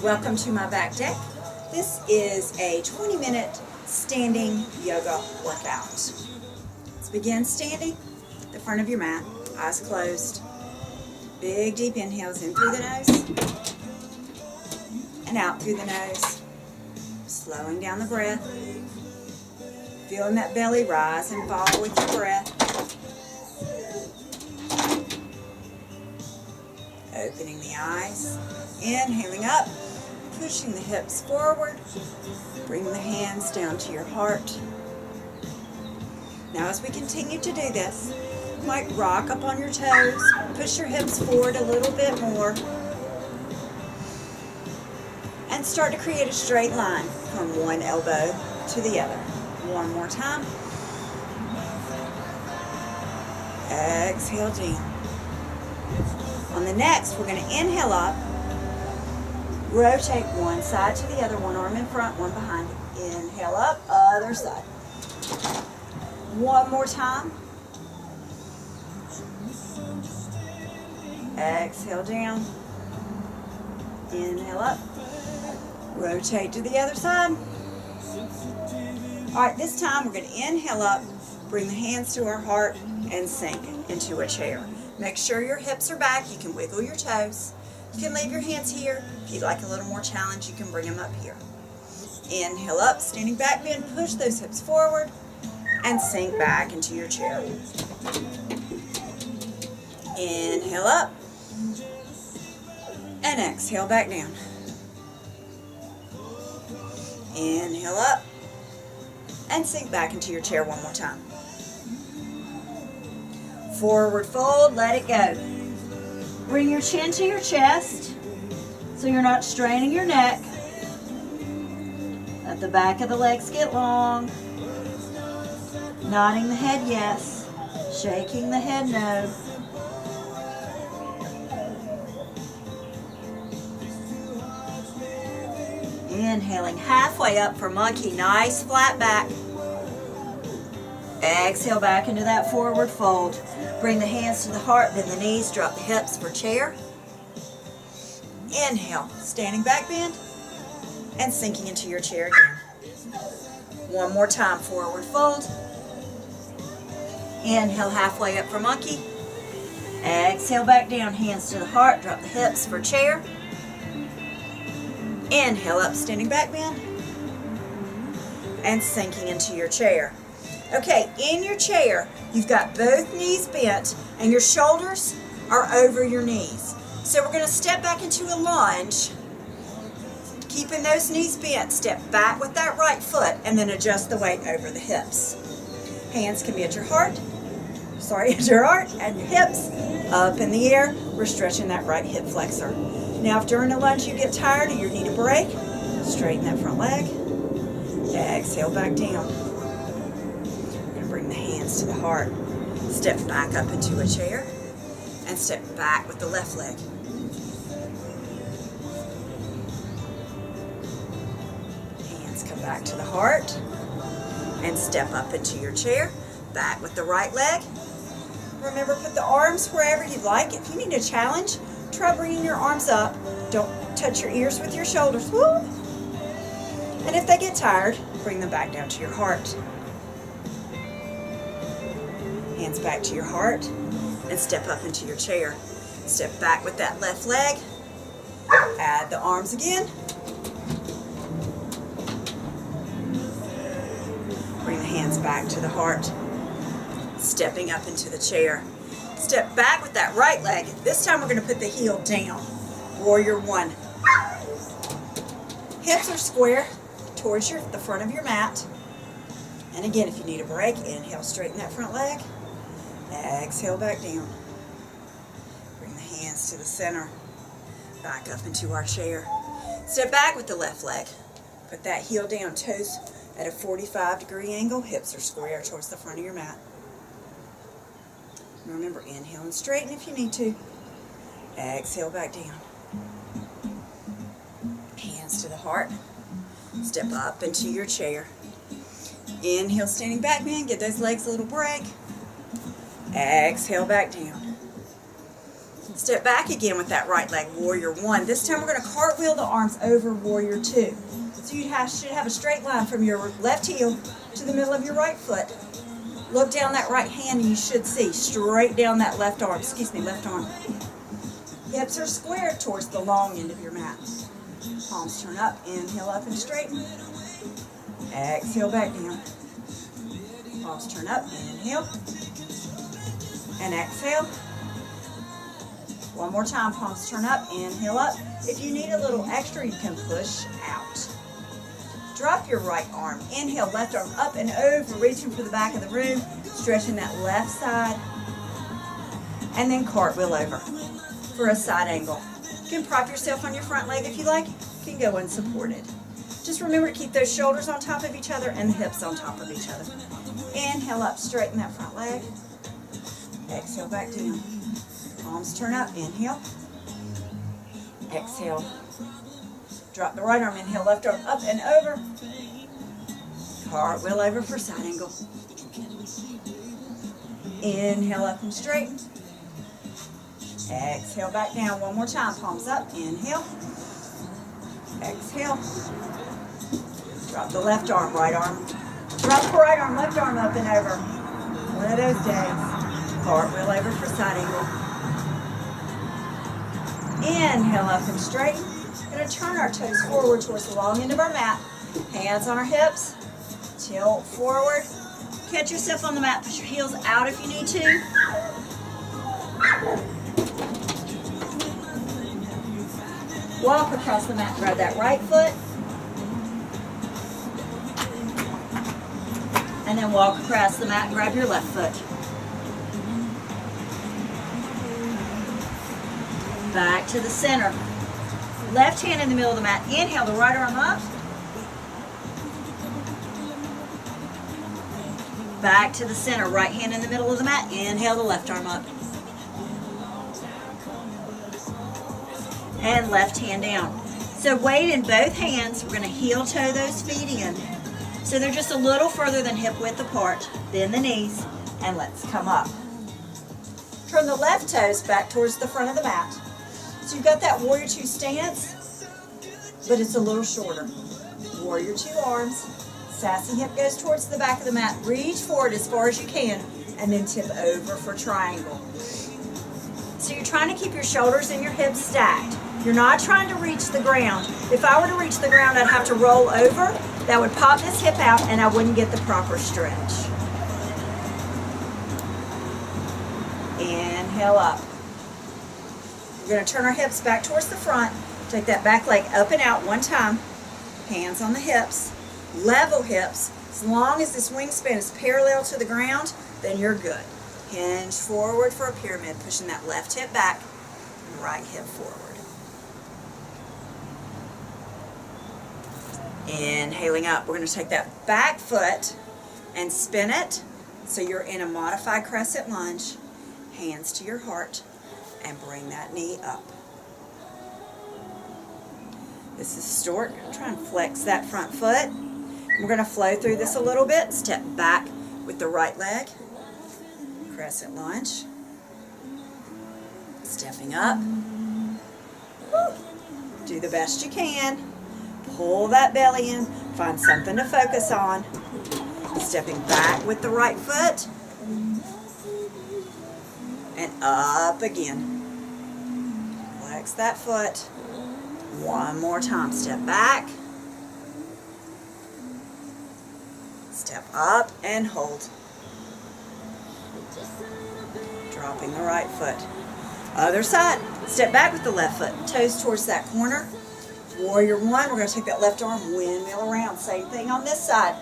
Welcome to my back deck. This is a 20-minute standing yoga workout. Let's begin standing at the front of your mat, eyes closed. Big deep inhales in through the nose and out through the nose. Slowing down the breath. Feeling that belly rise and fall with your breath. Opening the eyes, inhaling up, pushing the hips forward, bring the hands down to your heart. Now as we continue to do this, you might rock up on your toes, push your hips forward a little bit more, and start to create a straight line from one elbow to the other. One more time. Exhale down. On the next, we're going to inhale up, rotate one side to the other, one arm in front, one behind it. Inhale up, other side. One more time. Exhale down. Inhale up, rotate to the other side. All right, this time we're going to inhale up, bring the hands to our heart, and sink into a chair. Make sure your hips are back. You can wiggle your toes. You can leave your hands here. If you'd like a little more challenge, you can bring them up here. Inhale up, standing back bend, push those hips forward, and sink back into your chair. Inhale up, and exhale back down. Inhale up, and sink back into your chair one more time. Forward fold, let it go. Bring your chin to your chest so you're not straining your neck. Let the back of the legs get long. Nodding the head yes, shaking the head no. Inhaling halfway up for monkey, nice flat back. Exhale back into that forward fold. Bring the hands to the heart, bend the knees, drop the hips for chair. Inhale, standing back bend, and sinking into your chair again. One more time, forward fold. Inhale, halfway up for monkey. Exhale back down, hands to the heart, drop the hips for chair. Inhale up, standing back bend, and sinking into your chair. Okay, in your chair, you've got both knees bent and your shoulders are over your knees. So we're going to step back into a lunge, keeping those knees bent. Step back with that right foot and then adjust the weight over the hips. Hands can be at your heart, at your heart and your hips. Up in the air, we're stretching that right hip flexor. Now if during the lunge you get tired or you need a break, straighten that front leg. Exhale back down. Bring the hands to the heart. Step back up into a chair and step back with the left leg. Hands come back to the heart and step up into your chair. Back with the right leg. Remember, put the arms wherever you'd like. If you need a challenge, try bringing your arms up. Don't touch your ears with your shoulders. Woo! And if they get tired, bring them back down to your heart. Hands back to your heart and step up into your chair. Step back with that left leg. Add the arms again. Bring the hands back to the heart. Stepping up into the chair. Step back with that right leg. This time we're going to put the heel down. Warrior one. Hips are square towards the front of your mat. And again, if you need a break, inhale, straighten that front leg. Exhale back down. Bring the hands to the center. Back up into our chair. Step back with the left leg. Put that heel down, toes at a 45-degree angle. Hips are square towards the front of your mat. And remember, inhale and straighten if you need to. Exhale back down. Hands to the heart. Step up into your chair. Inhale, standing back bend. Give those legs a little break. Exhale back down. Step back again with that right leg, warrior one. This time we're going to cartwheel the arms over warrior two. So you should have a straight line from your left heel to the middle of your right foot. Look down that right hand and you should see straight down that left arm. Left arm. Hips are squared towards the long end of your mat. Palms turn up, inhale up and straighten. Exhale back down. Palms turn up, inhale. And exhale. One more time, palms turn up, inhale up. If you need a little extra, you can push out. Drop your right arm. Inhale, left arm up and over, reaching for the back of the room, stretching that left side. And then cartwheel over for a side angle. You can prop yourself on your front leg if you like. You can go unsupported. Just remember to keep those shoulders on top of each other and the hips on top of each other. Inhale up, straighten that front leg. Exhale back down. Palms turn up, inhale. Exhale. Drop the right arm, inhale, left arm up and over. Cartwheel over for side angle. Inhale up and straighten. Exhale back down one more time, palms up, inhale. Exhale. Drop the left arm, right arm. Drop the right arm, left arm up and over. One of those days. Cartwheel over for side angle. Inhale up and straighten. We're going to turn our toes forward towards the long end of our mat. Hands on our hips. Tilt forward. Catch yourself on the mat. Push your heels out if you need to. Walk across the mat. Grab that right foot. And then walk across the mat and grab your left foot. Back to the center. Left hand in the middle of the mat. Inhale the right arm up. Back to the center. Right hand in the middle of the mat. Inhale the left arm up. And left hand down. So weight in both hands. We're going to heel toe those feet in. So they're just a little further than hip width apart. Bend the knees. And let's come up. Turn the left toes back towards the front of the mat. So you've got that warrior two stance, but it's a little shorter. Warrior two arms. Sassy hip goes towards the back of the mat. Reach forward as far as you can, and then tip over for triangle. So you're trying to keep your shoulders and your hips stacked. You're not trying to reach the ground. If I were to reach the ground, I'd have to roll over. That would pop this hip out, and I wouldn't get the proper stretch. Inhale up. We're going to turn our hips back towards the front. Take that back leg up and out one time. Hands on the hips. Level hips. As long as this wingspan is parallel to the ground, then you're good. Hinge forward for a pyramid, pushing that left hip back and right hip forward. Inhaling up. We're going to take that back foot and spin it so you're in a modified crescent lunge. Hands to your heart. And bring that knee up. This is stork. Try and flex that front foot. We're going to flow through this a little bit. Step back with the right leg. Crescent lunge. Stepping up. Woo. Do the best you can. Pull that belly in. Find something to focus on. Stepping back with the right foot. And up again. Flex that foot. One more time. Step back. Step up and hold. Dropping the right foot. Other side. Step back with the left foot. Toes towards that corner. Warrior one. We're going to take that left arm, windmill around. Same thing on this side.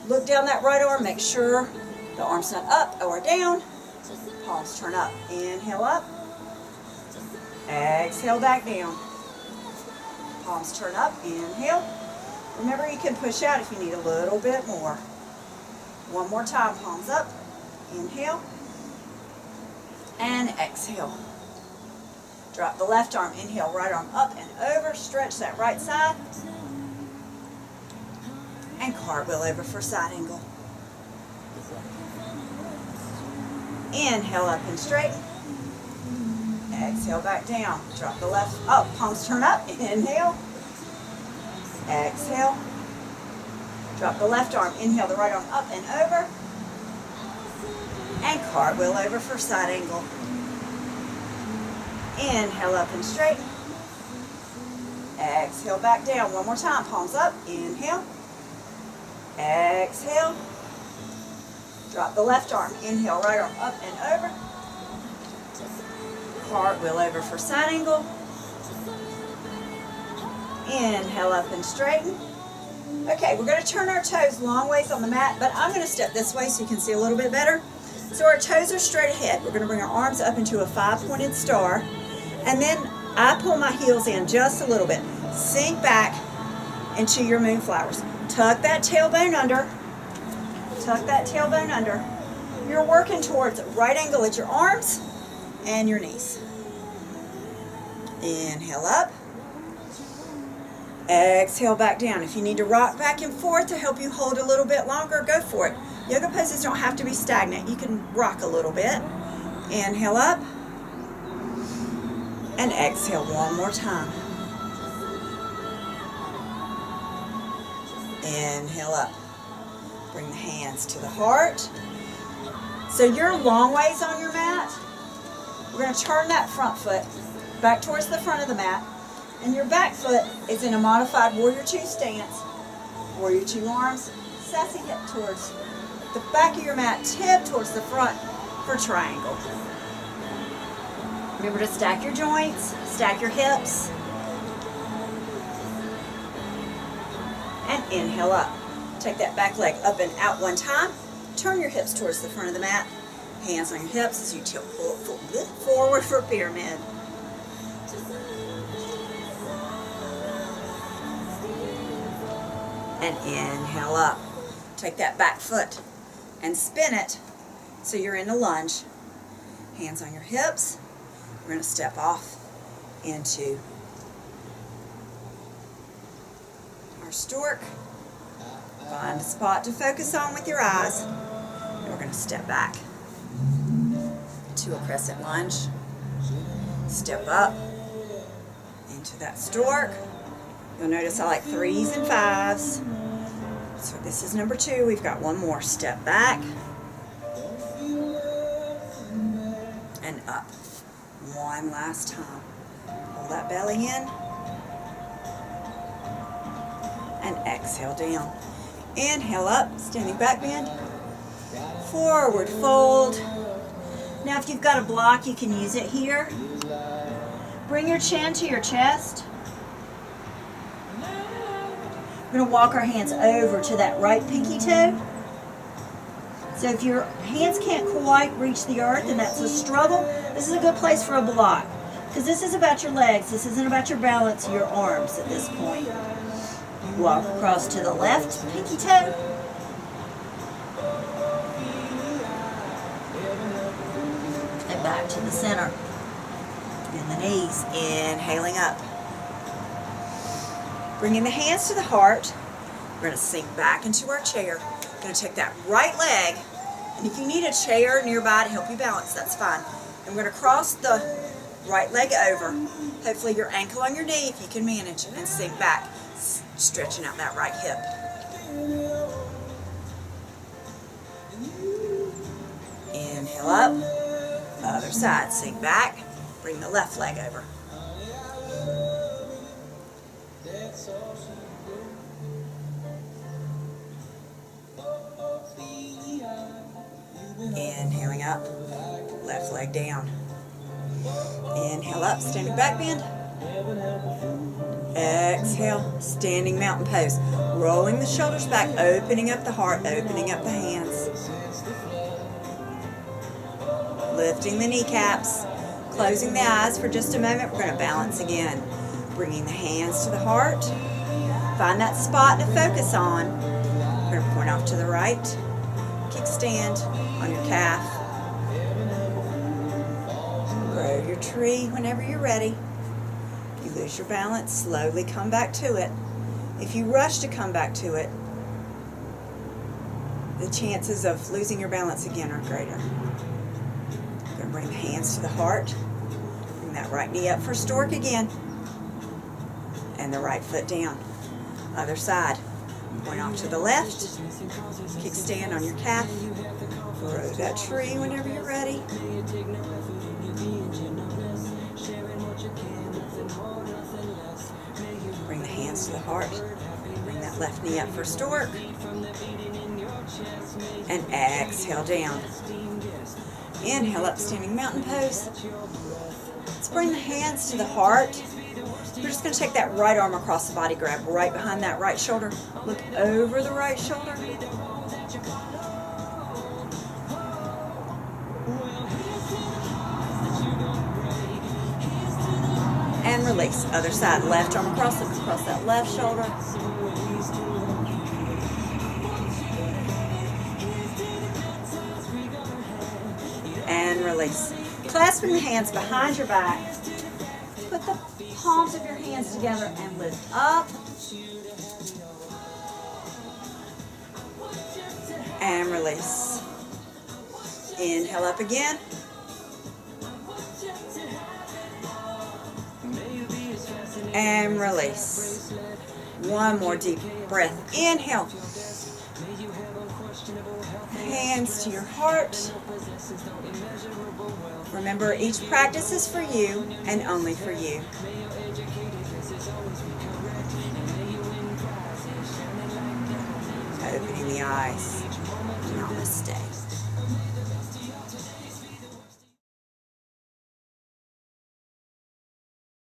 Look down that right arm. Make sure the arm's not up or down. Palms turn up. Inhale up. Exhale back down. Palms turn up. Inhale. Remember, you can push out if you need a little bit more. One more time. Palms up. Inhale. And exhale. Drop the left arm. Inhale. Right arm up and over. Stretch that right side. And cartwheel over for side angle. Inhale up and straighten. Exhale. Exhale back down. Drop the left up. Palms turn up. Inhale. Exhale. Drop the left arm. Inhale the right arm up and over. And cartwheel over for side angle. Inhale up and straighten. Exhale back down. One more time. Palms up. Inhale. Exhale. Drop the left arm. Inhale, right arm up and over. Cartwheel over for side angle. Inhale up and straighten. Okay, we're going to turn our toes long ways on the mat, but I'm going to step this way so you can see a little bit better. So our toes are straight ahead. We're going to bring our arms up into a 5-pointed star. And then I pull my heels in just a little bit. Sink back into your moonflowers. Tuck that tailbone under. Tuck that tailbone under. You're working towards right angle at your arms and your knees. Inhale up. Exhale back down. If you need to rock back and forth to help you hold a little bit longer, go for it. Yoga poses don't have to be stagnant. You can rock a little bit. Inhale up. And exhale one more time. Inhale up. Bring the hands to the heart. So you're long ways on your mat. We're going to turn that front foot back towards the front of the mat. And your back foot is in a modified Warrior Two stance. Warrior Two arms, sassy hip towards the back of your mat, tip towards the front for triangle. Remember to stack your joints, stack your hips. And inhale up. Take that back leg up and out one time. Turn your hips towards the front of the mat. Hands on your hips as you tilt forward for pyramid. And inhale up. Take that back foot and spin it so you're in a lunge. Hands on your hips. We're going to step off into our stork. Find a spot to focus on with your eyes. And we're going to step back to a crescent lunge. Step up into that stork. You'll notice I like 3s and 5s. So this is number 2. We've got one more. Step back and up. One last time. Pull that belly in and exhale down. Inhale up, standing back bend, forward fold. Now if you've got a block, you can use it here. Bring your chin to your chest. We're going to walk our hands over to that right pinky toe. So if your hands can't quite reach the earth and that's a struggle, this is a good place for a block. Because this is about your legs. This isn't about your balance or your arms at this point. Walk across to the left pinky toe. And back to the center. And the knees. Inhaling up. Bringing the hands to the heart. We're going to sink back into our chair. We're going to take that right leg. And if you need a chair nearby to help you balance, that's fine. And we're going to cross the right leg over. Hopefully your ankle on your knee if you can manage. And sink back. Stretching out that right hip. Inhale up. Other side. Sink back. Bring the left leg over. Inhaling up. Left leg down. Inhale up. Standing back bend. Exhale, standing mountain pose. Rolling the shoulders back, opening up the heart, opening up the hands. Lifting the kneecaps, closing the eyes for just a moment. We're going to balance again. Bringing the hands to the heart. Find that spot to focus on. We're going to point off to the right. Kickstand on your calf. Grow your tree whenever you're ready. If you lose your balance, slowly come back to it. If you rush to come back to it, the chances of losing your balance again are greater. You're going to bring the hands to the heart. Bring that that right knee up for stork again. And the right foot down. Other side. Point off to the left. Kickstand on your calf. Grow that tree whenever you're ready. Bring the hands to the heart. Bring that left knee up for stork. And exhale down. Inhale up, standing mountain pose. Let's bring the hands to the heart. We're just going to take that right arm across the body, grab right behind that right shoulder. Look over the right shoulder. And release. Other side, left arm across, look across that left shoulder. And release. Clasping the hands behind your back. Put the palms of your hands together and lift up. And release. Inhale up again. And release. One more deep breath. Inhale. Hands to your heart. Remember, each practice is for you and only for you. Opening the eyes. Namaste.